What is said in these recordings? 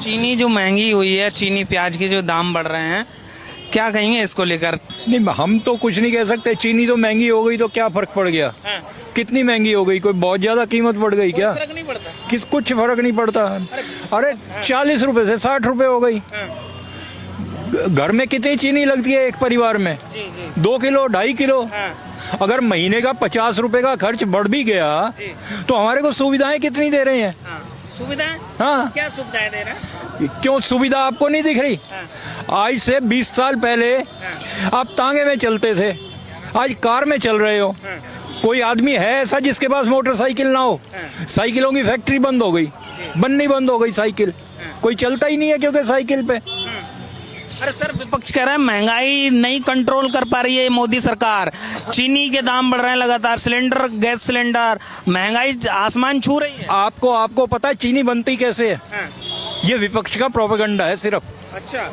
चीनी जो महंगी हुई है, चीनी प्याज के जो दाम बढ़ रहे हैं, क्या कहेंगे इसको लेकर? नहीं, हम तो कुछ नहीं कह सकते। चीनी तो महंगी हो गई तो क्या फर्क पड़ गया? कितनी महंगी हो गई? कोई बहुत ज्यादा कीमत बढ़ गई क्या? फर्क नहीं पड़ता। कुछ फर्क नहीं पड़ता। अरे 40 रुपए से 60 रुपए हो गई। घर में कितनी चीनी लगती है एक परिवार में? 2 किलो 2.5 किलो। अगर महीने का 50 रुपए का खर्च बढ़ भी गया तो हमारे को सुविधाएं कितनी दे रहे हैं? सुविधाएं? हाँ, क्या सुविधाएं दे रहे हैं? क्यों सुविधा आपको नहीं दिख रही? आज से 20 साल पहले आप तांगे में चलते थे, आज कार में चल रहे हो। कोई आदमी है ऐसा जिसके पास मोटरसाइकिल ना हो? साइकिलों की फैक्ट्री बंद हो गई, बननी बंद हो गई साइकिल। कोई चलता ही नहीं है क्योंकि साइकिल पे। अरे सर, विपक्ष कह रहा है महंगाई नहीं कंट्रोल कर पा रही है मोदी सरकार, चीनी के दाम बढ़ रहे हैं लगातार, सिलेंडर, गैस सिलेंडर, महंगाई आसमान छू रही है। आपको पता है चीनी बनती कैसे है? ये विपक्ष का प्रोपेगेंडा है सिर्फ। अच्छा,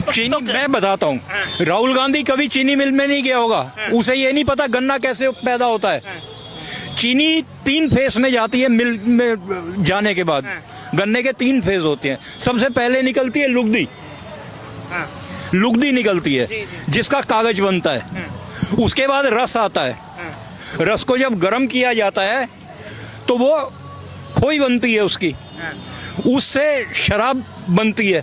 चीनी मैं बताता हूँ। राहुल गांधी कभी चीनी मिल में नहीं गया होगा, उसे ये नहीं पता गन्ना कैसे पैदा होता है। चीनी 3 फेज में जाती है मिल में जाने के बाद। गन्ने के 3 फेज होते हैं। सबसे पहले निकलती है लुगदी। लुगदी निकलती है जिसका कागज बनता है। उसके बाद रस आता है। रस को जब गर्म किया जाता है तो वो खोई बनती है उसकी, उससे शराब बनती है।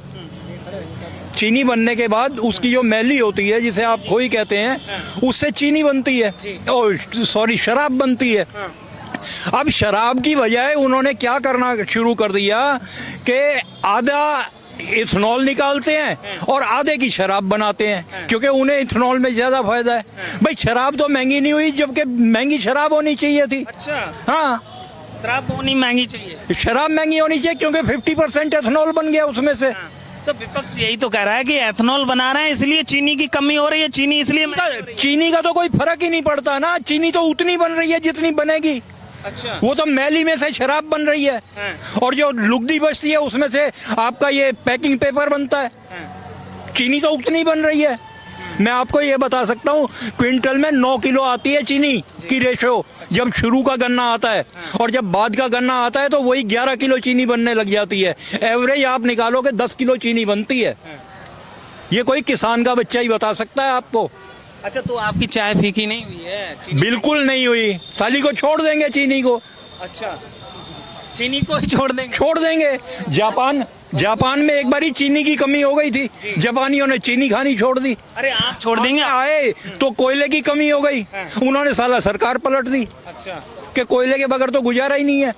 चीनी बनने के बाद उसकी जो मैली होती है जिसे आप खोई कहते हैं, उससे चीनी बनती है, सॉरी शराब बनती है। अब शराब की बजाय उन्होंने क्या करना शुरू कर दिया कि आधा इथेनॉल निकालते हैं और आधे की शराब बनाते हैं, क्योंकि उन्हें इथेनॉल में ज्यादा फायदा है। भाई शराब तो महंगी नहीं हुई, जबकि महंगी शराब होनी चाहिए थी। अच्छा, हाँ, शराब होनी महंगी चाहिए। शराब महंगी होनी चाहिए क्योंकि 50% इथेनॉल बन गया उसमें से। तो विपक्ष यही तो कह रहा है कि एथेनॉल बना रहे हैं इसलिए चीनी की कमी हो रही है, चीनी इसलिए चीनी का तो कोई फर्क ही नहीं पड़ता ना। चीनी तो उतनी बन रही है जितनी बनेगी। अच्छा, वो तो मैली में से शराब बन रही है। और जो लुगदी बचती है उसमें से आपका ये पैकिंग पेपर बनता है। चीनी तो उतनी बन रही है। मैं आपको ये बता सकता हूँ, क्विंटल में 9 किलो आती है चीनी की रेशो जब शुरू का गन्ना आता है, और जब बाद का गन्ना आता है तो वही 11 किलो चीनी बनने लग जाती है। एवरेज आप निकालोगे 10 किलो चीनी बनती है। ये कोई किसान का बच्चा ही बता सकता है आपको। अच्छा, तो आपकी चाय फीकी नहीं हुई है? बिल्कुल नहीं हुई। साली को छोड़ देंगे चीनी को। अच्छा, चीनी को ही छोड़ देंगे। जापान में एक बारी चीनी की कमी हो गई थी, जापानियों ने चीनी खानी छोड़ दी। अरे आप छोड़ देंगे? आए तो कोयले की कमी हो गई, उन्होंने साला सरकार पलट दी। अच्छा, कि कोयले के बगैर तो गुजारा ही नहीं है।